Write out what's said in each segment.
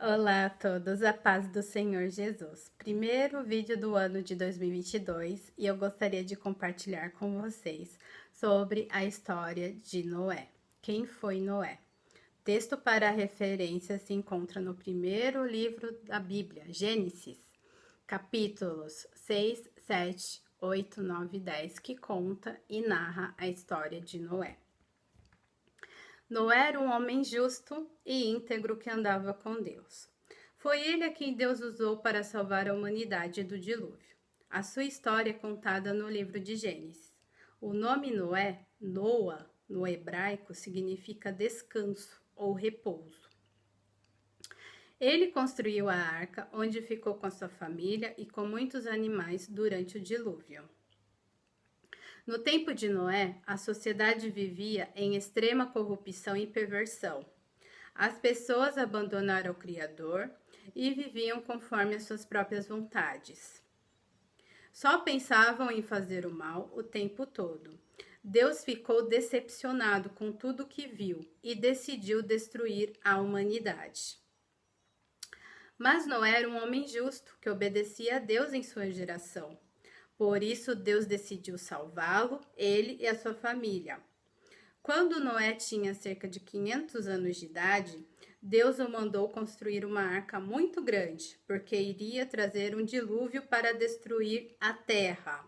Olá a todos, a paz do Senhor Jesus. Primeiro vídeo do ano de 2022 e eu gostaria de compartilhar com vocês sobre a história de Noé. Quem foi Noé? Texto para referência se encontra no primeiro livro da Bíblia, Gênesis, capítulos 6, 7, 8, 9 e 10, que conta e narra a história de Noé. Noé era um homem justo e íntegro que andava com Deus. Foi ele a quem Deus usou para salvar a humanidade do dilúvio. A sua história é contada no livro de Gênesis. O nome Noé, Noa, no hebraico, significa descanso ou repouso. Ele construiu a arca, onde ficou com sua família e com muitos animais durante o dilúvio. No tempo de Noé, a sociedade vivia em extrema corrupção e perversão. As pessoas abandonaram o Criador e viviam conforme as suas próprias vontades. Só pensavam em fazer o mal o tempo todo. Deus ficou decepcionado com tudo que viu e decidiu destruir a humanidade. Mas Noé era um homem justo que obedecia a Deus em sua geração. Por isso, Deus decidiu salvá-lo, ele e a sua família. Quando Noé tinha cerca de 500 anos de idade, Deus o mandou construir uma arca muito grande, porque iria trazer um dilúvio para destruir a terra.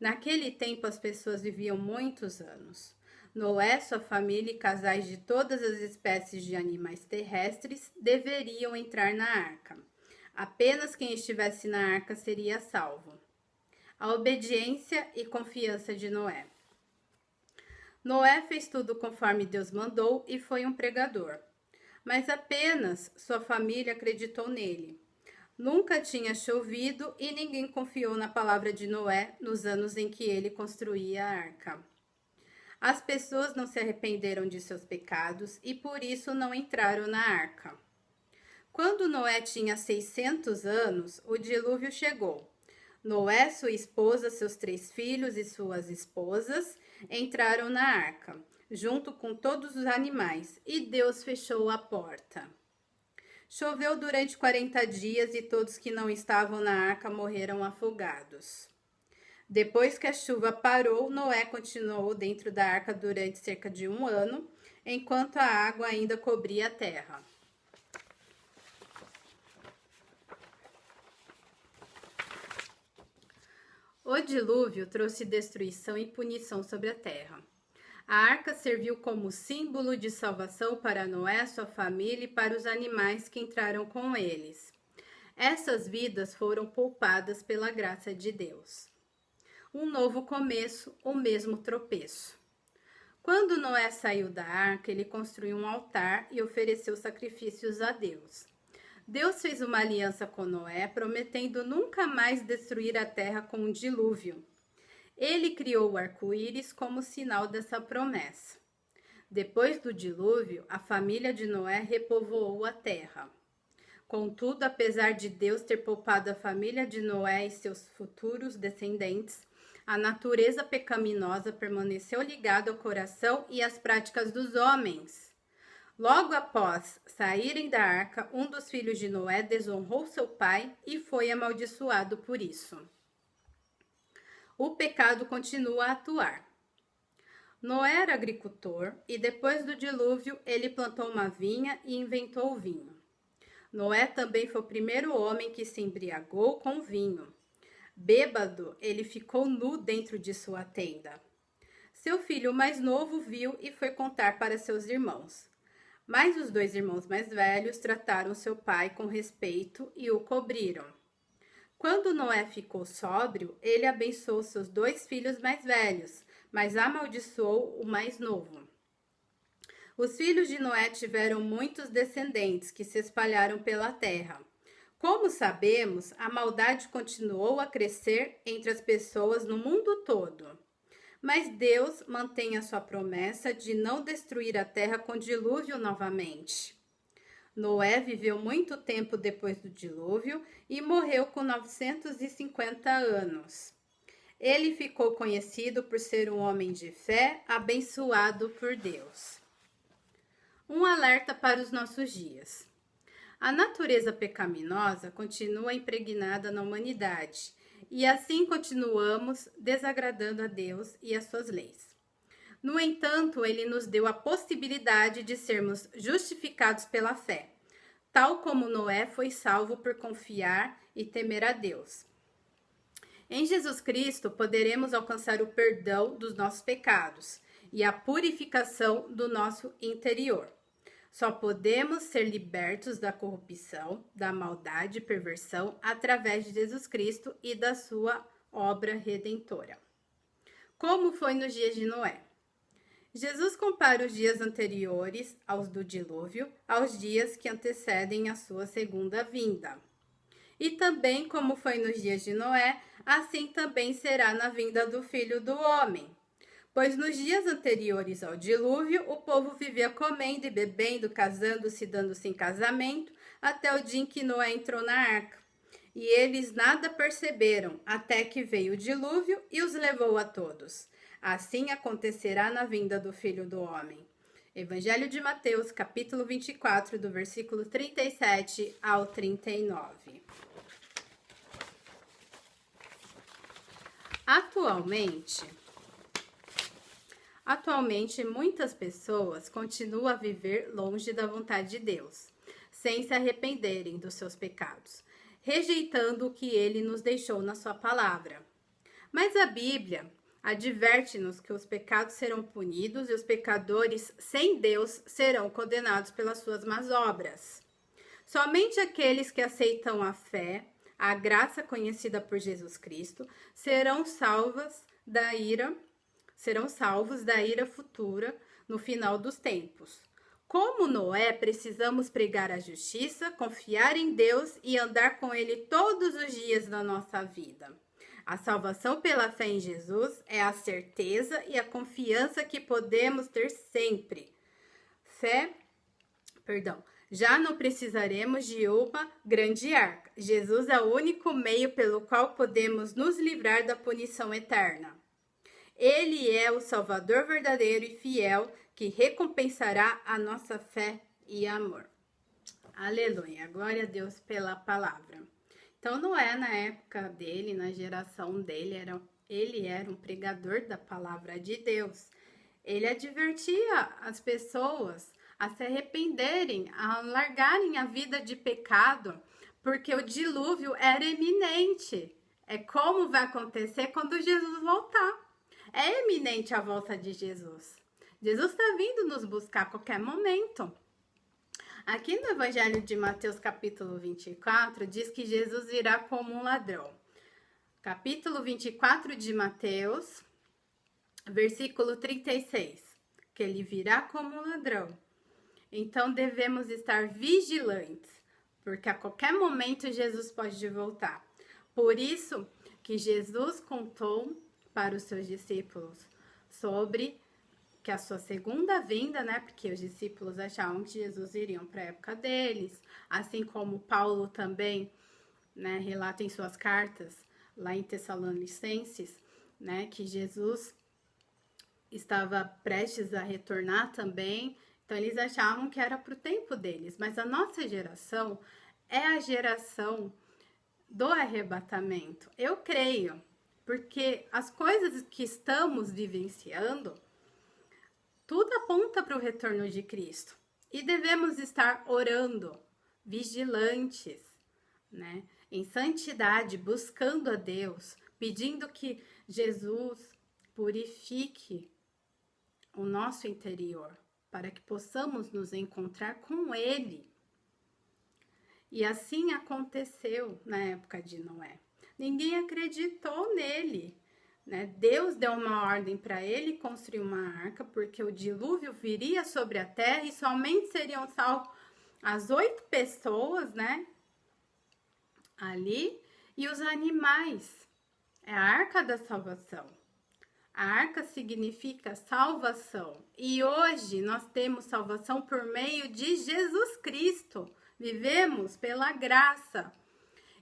Naquele tempo, as pessoas viviam muitos anos. Noé, sua família e casais de todas as espécies de animais terrestres deveriam entrar na arca. Apenas quem estivesse na arca seria salvo. A obediência e confiança de Noé. Noé fez tudo conforme Deus mandou e foi um pregador. Mas apenas sua família acreditou nele. Nunca tinha chovido e ninguém confiou na palavra de Noé nos anos em que ele construía a arca. As pessoas não se arrependeram de seus pecados e por isso não entraram na arca. Quando Noé tinha 600 anos, o dilúvio chegou. Noé, sua esposa, seus 3 filhos e suas esposas entraram na arca, junto com todos os animais, e Deus fechou a porta. Choveu durante 40 dias e todos que não estavam na arca morreram afogados. Depois que a chuva parou, Noé continuou dentro da arca durante cerca de 1 ano, enquanto a água ainda cobria a terra. O dilúvio trouxe destruição e punição sobre a terra. A arca serviu como símbolo de salvação para Noé, sua família e para os animais que entraram com eles. Essas vidas foram poupadas pela graça de Deus. Um novo começo, o mesmo tropeço. Quando Noé saiu da arca, ele construiu um altar e ofereceu sacrifícios a Deus. Deus fez uma aliança com Noé, prometendo nunca mais destruir a terra com um dilúvio. Ele criou o arco-íris como sinal dessa promessa. Depois do dilúvio, a família de Noé repovoou a terra. Contudo, apesar de Deus ter poupado a família de Noé e seus futuros descendentes, a natureza pecaminosa permaneceu ligada ao coração e às práticas dos homens. Logo após saírem da arca, um dos filhos de Noé desonrou seu pai e foi amaldiçoado por isso. O pecado continua a atuar. Noé era agricultor e depois do dilúvio ele plantou uma vinha e inventou o vinho. Noé também foi o primeiro homem que se embriagou com vinho. Bêbado, ele ficou nu dentro de sua tenda. Seu filho mais novo viu e foi contar para seus irmãos. Mas os 2 irmãos mais velhos trataram seu pai com respeito e o cobriram. Quando Noé ficou sóbrio, ele abençoou seus 2 filhos mais velhos, mas amaldiçoou o mais novo. Os filhos de Noé tiveram muitos descendentes que se espalharam pela terra. Como sabemos, a maldade continuou a crescer entre as pessoas no mundo todo. Mas Deus mantém a sua promessa de não destruir a terra com dilúvio novamente. Noé viveu muito tempo depois do dilúvio e morreu com 950 anos. Ele ficou conhecido por ser um homem de fé, abençoado por Deus. Um alerta para os nossos dias. A natureza pecaminosa continua impregnada na humanidade, e assim continuamos desagradando a Deus e as suas leis. No entanto, ele nos deu a possibilidade de sermos justificados pela fé, tal como Noé foi salvo por confiar e temer a Deus. Em Jesus Cristo, poderemos alcançar o perdão dos nossos pecados e a purificação do nosso interior. Só podemos ser libertos da corrupção, da maldade e perversão através de Jesus Cristo e da sua obra redentora. Como foi nos dias de Noé? Jesus compara os dias anteriores aos do dilúvio aos dias que antecedem a sua segunda vinda. E também, como foi nos dias de Noé, assim também será na vinda do Filho do Homem. Pois nos dias anteriores ao dilúvio, o povo vivia comendo e bebendo, casando-se e dando-se em casamento, até o dia em que Noé entrou na arca. E eles nada perceberam, até que veio o dilúvio e os levou a todos. Assim acontecerá na vinda do Filho do Homem. Evangelho de Mateus, capítulo 24, do versículo 37 ao 39. Atualmente, muitas pessoas continuam a viver longe da vontade de Deus, sem se arrependerem dos seus pecados, rejeitando o que ele nos deixou na sua palavra. Mas a Bíblia adverte-nos que os pecados serão punidos e os pecadores sem Deus serão condenados pelas suas más obras. Somente aqueles que aceitam a fé, a graça conhecida por Jesus Cristo, serão salvos da ira futura no final dos tempos. Como Noé, precisamos pregar a justiça, confiar em Deus e andar com Ele todos os dias da nossa vida. A salvação pela fé em Jesus é a certeza e a confiança que podemos ter sempre. Já não precisaremos de uma grande arca. Jesus é o único meio pelo qual podemos nos livrar da punição eterna. Ele é o Salvador verdadeiro e fiel que recompensará a nossa fé e amor. Aleluia, glória a Deus pela palavra. Então, Noé, na época dele, na geração dele, ele era um pregador da palavra de Deus. Ele advertia as pessoas a se arrependerem, a largarem a vida de pecado, porque o dilúvio era iminente. É como vai acontecer quando Jesus voltar. É iminente a volta de Jesus. Jesus está vindo nos buscar a qualquer momento. Aqui no Evangelho de Mateus, capítulo 24, diz que Jesus virá como um ladrão. Capítulo 24 de Mateus, versículo 36, que ele virá como um ladrão. Então, devemos estar vigilantes, porque a qualquer momento Jesus pode voltar. Por isso que Jesus contou para os seus discípulos sobre que a sua segunda vinda, né? Porque os discípulos achavam que Jesus iria para a época deles, assim como Paulo também, né, relata em suas cartas lá em Tessalonicenses, né, que Jesus estava prestes a retornar também. Então eles achavam que era para o tempo deles, mas a nossa geração é a geração do arrebatamento. Eu creio, porque as coisas que estamos vivenciando, tudo aponta para o retorno de Cristo. E devemos estar orando, vigilantes, né? Em santidade, buscando a Deus, pedindo que Jesus purifique o nosso interior, para que possamos nos encontrar com Ele. E assim aconteceu na época de Noé. Ninguém acreditou nele, né? Deus deu uma ordem para ele construir uma arca, porque o dilúvio viria sobre a terra e somente seriam salvos as 8 pessoas, né? Ali, e os animais. É a arca da salvação. A arca significa salvação. E hoje nós temos salvação por meio de Jesus Cristo. Vivemos pela graça.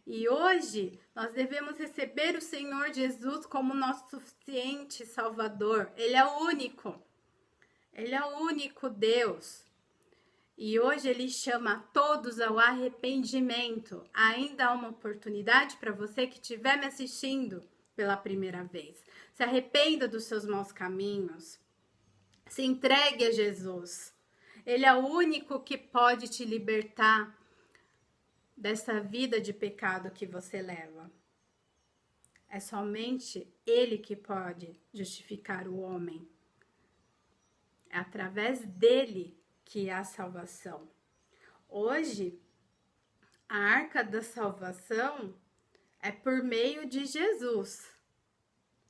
E hoje nós devemos receber o Senhor Jesus como nosso suficiente Salvador. Ele é o único. Ele é o único Deus. E hoje ele chama todos ao arrependimento. Ainda há uma oportunidade para você que estiver me assistindo pela primeira vez. Se arrependa dos seus maus caminhos. Se entregue a Jesus. Ele é o único que pode te libertar dessa vida de pecado que você leva. É somente Ele que pode justificar o homem. É através dele que há salvação. Hoje, a arca da salvação é por meio de Jesus,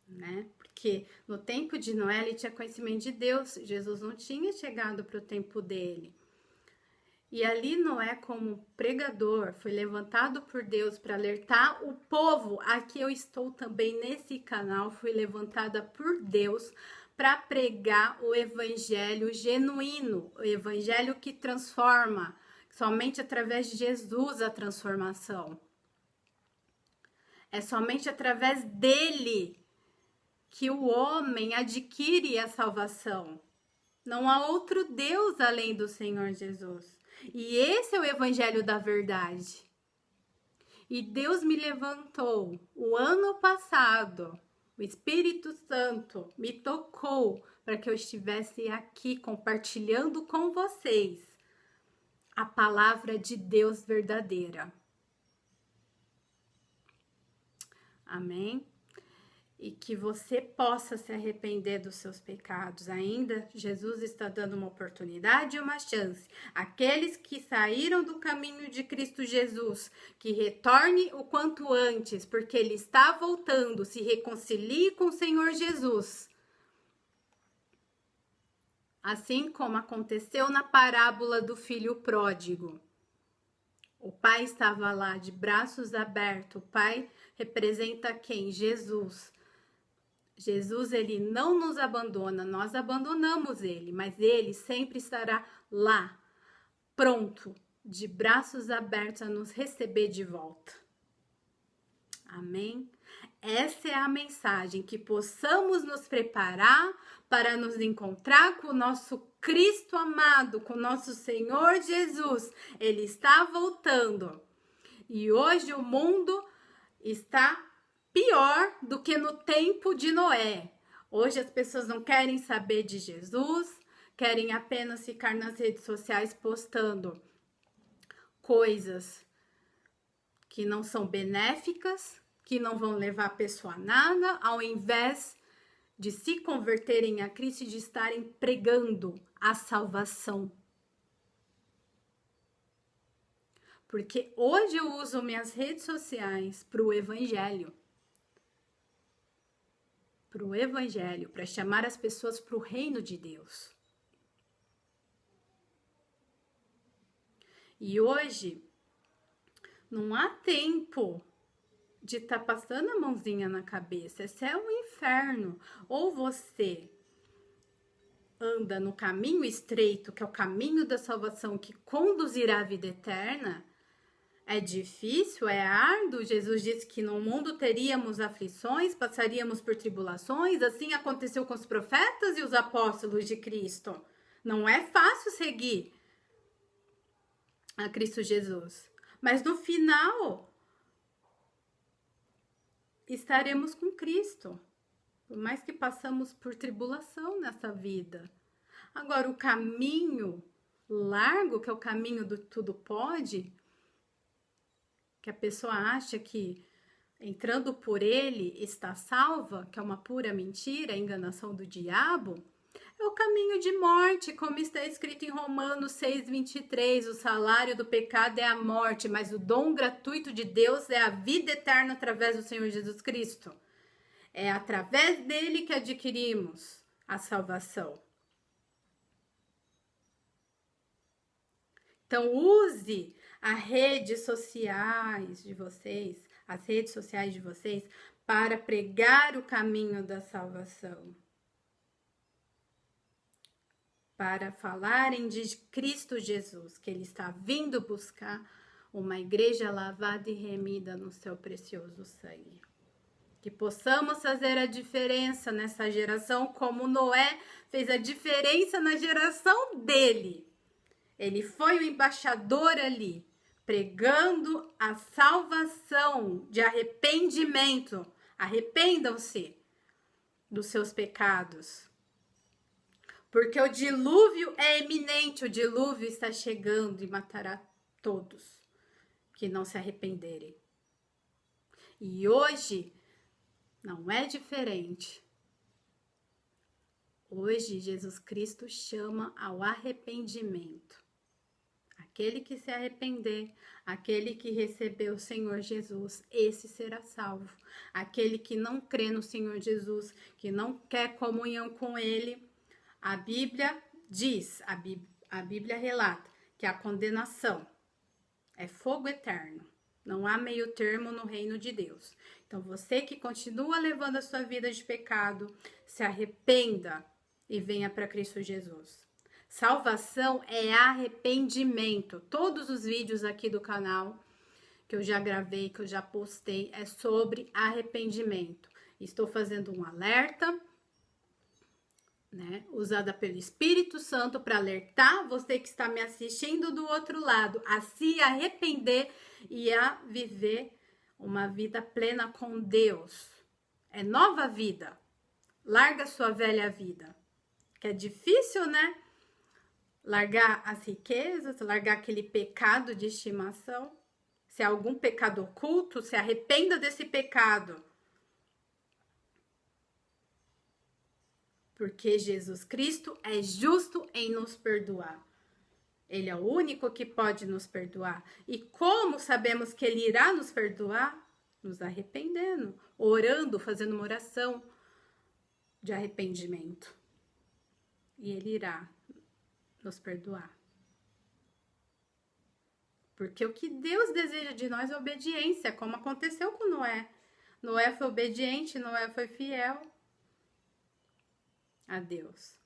né? Porque no tempo de Noé ele tinha conhecimento de Deus, Jesus não tinha chegado para o tempo dele. E ali Noé, como pregador, foi levantado por Deus para alertar o povo. Aqui eu estou também nesse canal, fui levantada por Deus para pregar o evangelho genuíno, o evangelho que transforma, somente através de Jesus a transformação. É somente através dele que o homem adquire a salvação. Não há outro Deus além do Senhor Jesus. E esse é o evangelho da verdade. E Deus me levantou o ano passado. O Espírito Santo me tocou para que eu estivesse aqui compartilhando com vocês a palavra de Deus verdadeira. Amém? E que você possa se arrepender dos seus pecados. Ainda, Jesus está dando uma oportunidade e uma chance. Aqueles que saíram do caminho de Cristo Jesus, que retorne o quanto antes, porque Ele está voltando, se reconcilie com o Senhor Jesus. Assim como aconteceu na parábola do filho pródigo. O pai estava lá de braços abertos. O pai representa quem? Jesus. Jesus, ele não nos abandona, nós abandonamos ele, mas ele sempre estará lá, pronto, de braços abertos a nos receber de volta. Amém? Essa é a mensagem, que possamos nos preparar para nos encontrar com o nosso Cristo amado, com o nosso Senhor Jesus. Ele está voltando. E hoje o mundo está pior do que no tempo de Noé. Hoje as pessoas não querem saber de Jesus, querem apenas ficar nas redes sociais postando coisas que não são benéficas, que não vão levar a pessoa a nada, ao invés de se converterem a Cristo e de estarem pregando a salvação. Porque hoje eu uso minhas redes sociais para o evangelho. Para o evangelho, para chamar as pessoas para o reino de Deus. E hoje, não há tempo de estar passando a mãozinha na cabeça. Esse é um inferno. Ou você anda no caminho estreito, que é o caminho da salvação, que conduzirá à vida eterna. É difícil, é árduo. Jesus disse que no mundo teríamos aflições, passaríamos por tribulações. Assim aconteceu com os profetas e os apóstolos de Cristo. Não é fácil seguir a Cristo Jesus. Mas no final, estaremos com Cristo. Por mais que passamos por tribulação nessa vida. Agora, o caminho largo, que é o caminho do tudo pode, que a pessoa acha que entrando por ele está salva, que é uma pura mentira, enganação do diabo, é o caminho de morte, como está escrito em Romanos 6:23, o salário do pecado é a morte, mas o dom gratuito de Deus é a vida eterna através do Senhor Jesus Cristo. É através dele que adquirimos a salvação. Então, use as redes sociais de vocês, para pregar o caminho da salvação. Para falarem de Cristo Jesus, que ele está vindo buscar uma igreja lavada e remida no seu precioso sangue. Que possamos fazer a diferença nessa geração, como Noé fez a diferença na geração dele. Ele foi o embaixador ali, pregando a salvação de arrependimento. Arrependam-se dos seus pecados. Porque o dilúvio é iminente, o dilúvio está chegando e matará todos que não se arrependerem. E hoje não é diferente. Hoje Jesus Cristo chama ao arrependimento. Aquele que se arrepender, aquele que recebeu o Senhor Jesus, esse será salvo. Aquele que não crê no Senhor Jesus, que não quer comunhão com Ele, a Bíblia diz, a Bíblia relata que a condenação é fogo eterno. Não há meio termo no reino de Deus. Então, você que continua levando a sua vida de pecado, se arrependa e venha para Cristo Jesus. Salvação é arrependimento. Todos os vídeos aqui do canal que eu já gravei, que eu já postei, é sobre arrependimento. Estou fazendo um alerta, né, usada pelo Espírito Santo para alertar você que está me assistindo do outro lado a se arrepender e a viver uma vida plena com Deus. É nova vida. Larga sua velha vida. Que é difícil, né? Largar as riquezas, largar aquele pecado de estimação. Se há algum pecado oculto, se arrependa desse pecado. Porque Jesus Cristo é justo em nos perdoar. Ele é o único que pode nos perdoar. E como sabemos que Ele irá nos perdoar? Nos arrependendo, orando, fazendo uma oração de arrependimento. E Ele irá nos perdoar. Porque o que Deus deseja de nós é obediência, como aconteceu com Noé. Noé foi obediente, Noé foi fiel a Deus.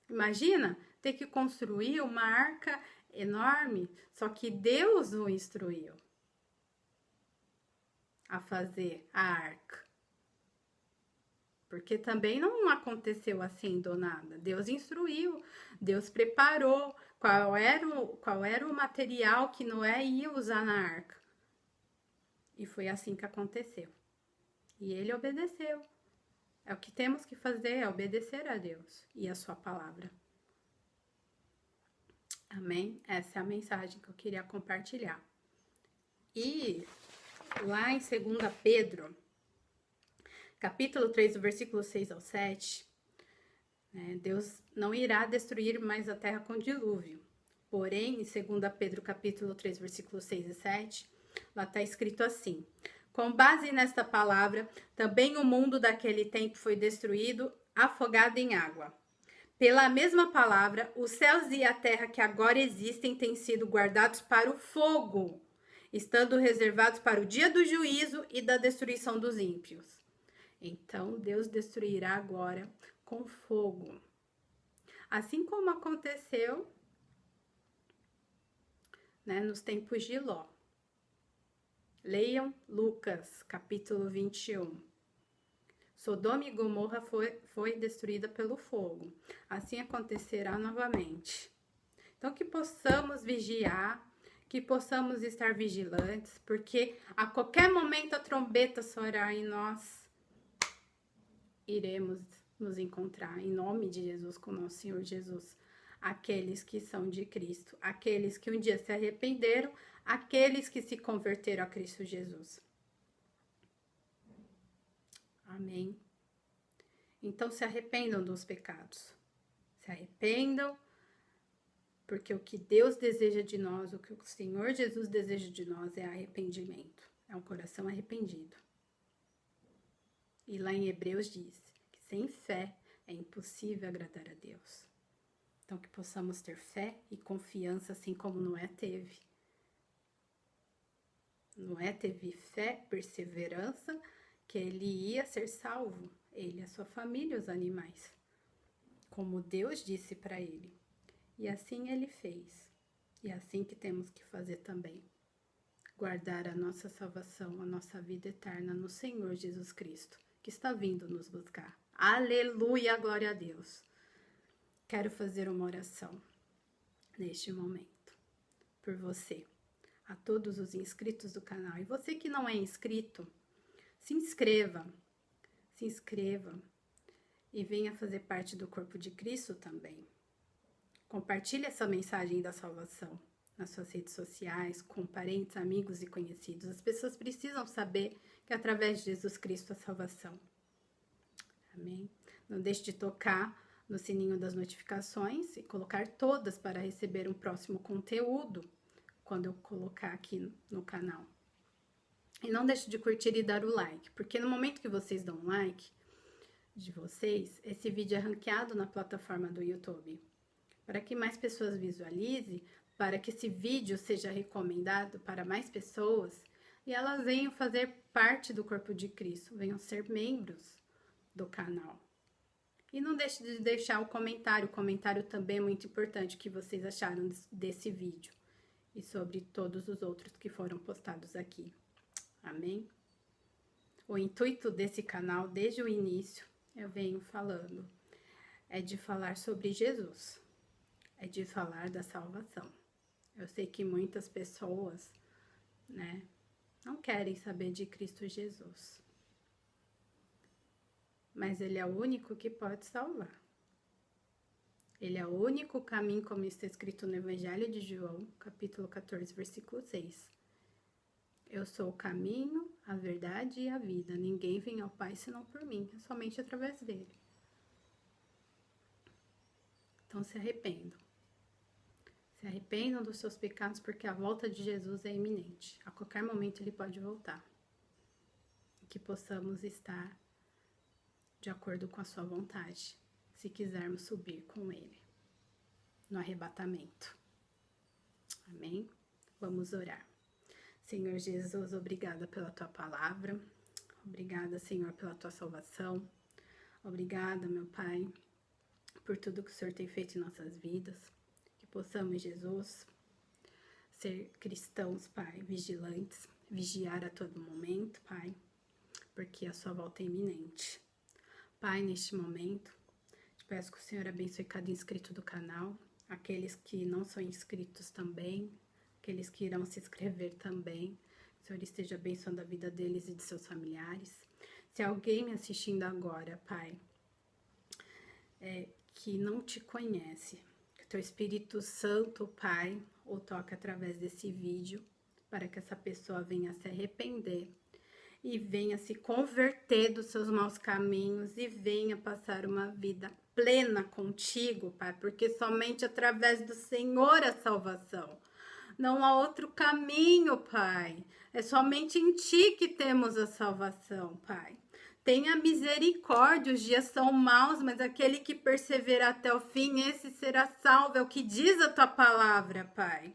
Imagina ter que construir uma arca enorme, só que Deus o instruiu a fazer a arca. Porque também não aconteceu assim do nada. Deus instruiu, Deus preparou qual era o material que Noé ia usar na arca. E foi assim que aconteceu. E ele obedeceu. É o que temos que fazer, é obedecer a Deus e a sua palavra. Amém? Essa é a mensagem que eu queria compartilhar. E lá em 2 Pedro, capítulo 3, do versículo 6 ao 7, Deus não irá destruir mais a terra com dilúvio. Porém, em 2 Pedro, capítulo 3, versículos 6 e 7, lá está escrito assim: com base nesta palavra, também o mundo daquele tempo foi destruído, afogado em água. Pela mesma palavra, os céus e a terra que agora existem têm sido guardados para o fogo, estando reservados para o dia do juízo e da destruição dos ímpios. Então, Deus destruirá agora com fogo. Assim como aconteceu, nos tempos de Ló. Leiam Lucas, capítulo 21. Sodoma e Gomorra foi destruída pelo fogo. Assim acontecerá novamente. Então, que possamos vigiar, que possamos estar vigilantes, porque a qualquer momento a trombeta soará e nós iremos nos encontrar em nome de Jesus com nosso Senhor Jesus. Aqueles que são de Cristo, aqueles que um dia se arrependeram, aqueles que se converteram a Cristo Jesus. Amém. Então se arrependam dos pecados. Se arrependam, porque o que Deus deseja de nós, o que o Senhor Jesus deseja de nós é arrependimento. É um coração arrependido. E lá em Hebreus diz que sem fé é impossível agradar a Deus. Então que possamos ter fé e confiança assim como Noé teve. Noé teve fé, perseverança, que ele ia ser salvo, ele, a sua família, os animais, como Deus disse para ele. E assim ele fez. E é assim que temos que fazer também. Guardar a nossa salvação, a nossa vida eterna no Senhor Jesus Cristo, que está vindo nos buscar. Aleluia, glória a Deus. Quero fazer uma oração. neste momento, por você, a todos os inscritos do canal. E você que não é inscrito, se inscreva e venha fazer parte do corpo de Cristo também. Compartilhe essa mensagem da salvação nas suas redes sociais, com parentes, amigos e conhecidos. As pessoas precisam saber que é através de Jesus Cristo a salvação. Amém? Não deixe de tocar no sininho das notificações e colocar todas para receber um próximo conteúdo quando eu colocar aqui no canal. E não deixe de curtir e dar o like, porque no momento que vocês dão um like de vocês, esse vídeo é ranqueado na plataforma do YouTube, para que mais pessoas visualizem, para que esse vídeo seja recomendado para mais pessoas e elas venham fazer parte do corpo de Cristo, venham ser membros do canal. E não deixe de deixar o comentário também é muito importante, o que vocês acharam desse vídeo e sobre todos os outros que foram postados aqui. Amém? O intuito desse canal, desde o início, eu venho falando, é de falar sobre Jesus, é de falar da salvação. Eu sei que muitas pessoas, né, não querem saber de Cristo Jesus, mas Ele é o único que pode salvar. Ele é o único caminho, como está escrito no Evangelho de João, capítulo 14, versículo 6. Eu sou o caminho, a verdade e a vida. Ninguém vem ao Pai senão por mim, é somente através dele. Então se arrependam. Se arrependam dos seus pecados, porque a volta de Jesus é iminente. A qualquer momento ele pode voltar. E que possamos estar de acordo com a sua vontade, se quisermos subir com ele no arrebatamento. Amém? Vamos orar. Senhor Jesus, obrigada pela tua palavra. Obrigada, Senhor, pela tua salvação. Obrigada, meu Pai, por tudo que o Senhor tem feito em nossas vidas. Que possamos, Jesus, ser cristãos, Pai, vigilantes, vigiar a todo momento, Pai, porque a sua volta é iminente. Pai, neste momento, te peço que o Senhor abençoe cada inscrito do canal, aqueles que não são inscritos também, aqueles que irão se inscrever também. Que o Senhor esteja abençoando a vida deles e de seus familiares. Se alguém me assistindo agora, Pai, que não te conhece, que o teu Espírito Santo, Pai, o toque através desse vídeo, para que essa pessoa venha se arrepender e venha se converter dos seus maus caminhos e venha passar uma vida plena contigo, Pai, porque somente através do Senhor a salvação. Não há outro caminho, Pai. É somente em Ti que temos a salvação, Pai. Tenha misericórdia, os dias são maus, mas aquele que perseverar até o fim, esse será salvo. É o que diz a Tua palavra, Pai.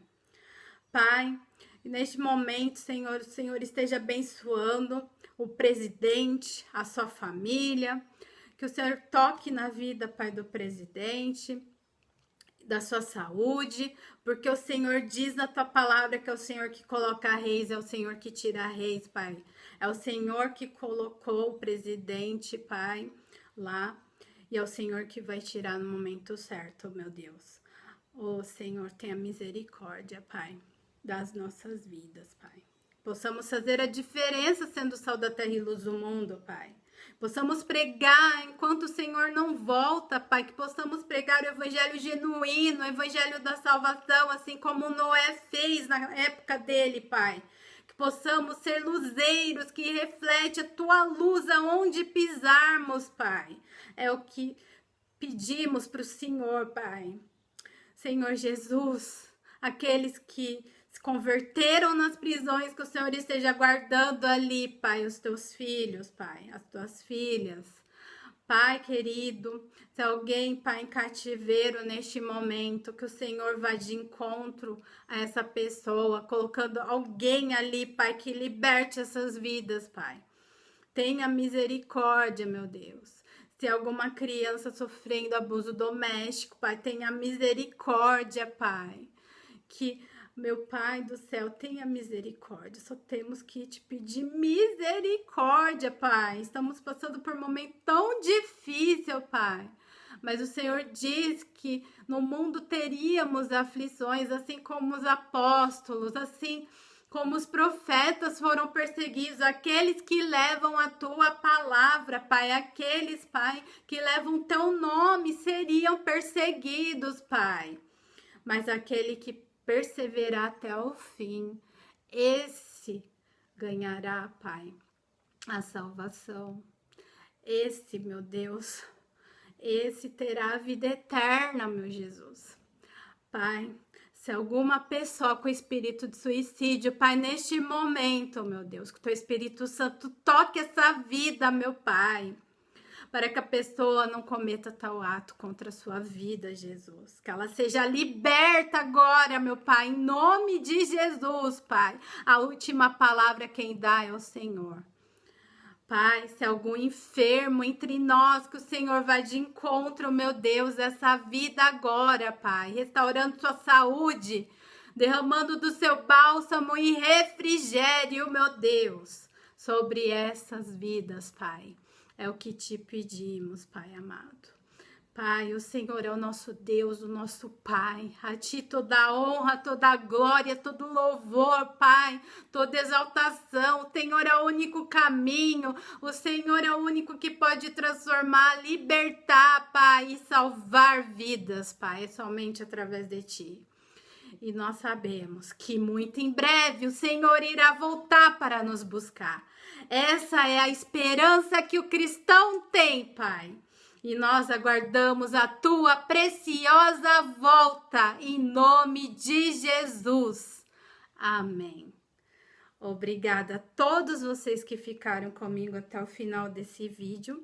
Pai, neste momento, Senhor, o Senhor esteja abençoando o presidente, a sua família. Que o Senhor toque na vida, Pai, do presidente, da sua saúde, porque o Senhor diz na tua palavra que é o Senhor que coloca reis, é o Senhor que tira reis, Pai. É o Senhor que colocou o presidente, Pai, lá, e é o Senhor que vai tirar no momento certo, meu Deus. Ô Senhor, tenha misericórdia, Pai, das nossas vidas, Pai. Possamos fazer a diferença sendo sal da terra e luz do mundo, Pai. Possamos pregar enquanto o Senhor não volta, Pai, que possamos pregar o evangelho genuíno, o evangelho da salvação, assim como Noé fez na época dele, Pai. Que possamos ser luzeiros, que reflete a tua luz aonde pisarmos, Pai. É o que pedimos para o Senhor, Pai. Senhor Jesus, aqueles que se converteram nas prisões, que o Senhor esteja guardando ali, Pai, os teus filhos, Pai, as tuas filhas. Pai querido, se alguém, Pai, em cativeiro neste momento, que o Senhor vá de encontro a essa pessoa, colocando alguém ali, Pai, que liberte essas vidas, Pai. Tenha misericórdia, meu Deus. Se alguma criança sofrendo abuso doméstico, Pai, tenha misericórdia, Pai. Que meu Pai do céu, tenha misericórdia. Só temos que te pedir misericórdia, Pai. Estamos passando por um momento tão difícil, Pai. mas o Senhor diz que no mundo teríamos aflições, assim como os apóstolos, assim como os profetas foram perseguidos, aqueles que levam a tua palavra, Pai, aqueles, Pai, que levam teu nome seriam perseguidos, Pai. Mas aquele que perseverar até o fim, esse ganhará, Pai, a salvação. Esse, meu Deus, esse terá a vida eterna, meu Jesus. Pai, se alguma pessoa com espírito de suicídio, Pai, neste momento, meu Deus, que o teu Espírito Santo toque essa vida, meu Pai, para que a pessoa não cometa tal ato contra a sua vida, Jesus. Que ela seja liberta agora, meu Pai, em nome de Jesus, Pai. A última palavra quem dá é o Senhor. Pai, se algum enfermo entre nós, que o Senhor vai de encontro, meu Deus, essa vida agora, Pai, restaurando sua saúde, derramando do seu bálsamo e refrigério, meu Deus, sobre essas vidas, Pai. É o que te pedimos, Pai amado. Pai, o Senhor é o nosso Deus, o nosso Pai. A Ti toda a honra, toda a glória, todo louvor, Pai. Toda exaltação. O Senhor é o único caminho. O Senhor é o único que pode transformar, libertar, Pai, e salvar vidas, Pai. É somente através de Ti. E nós sabemos que muito em breve o Senhor irá voltar para nos buscar. Essa é a esperança que o cristão tem, Pai. E nós aguardamos a tua preciosa volta, em nome de Jesus. Amém. Obrigada a todos vocês que ficaram comigo até o final desse vídeo.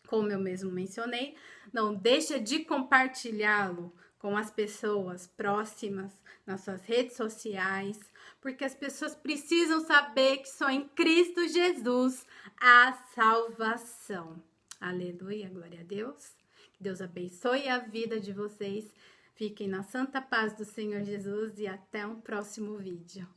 Como eu mesmo mencionei, não deixa de compartilhá-lo com as pessoas próximas, nas suas redes sociais, porque as pessoas precisam saber que só em Cristo Jesus há salvação. Aleluia, glória a Deus. Que Deus abençoe a vida de vocês. Fiquem na santa paz do Senhor Jesus e até um próximo vídeo.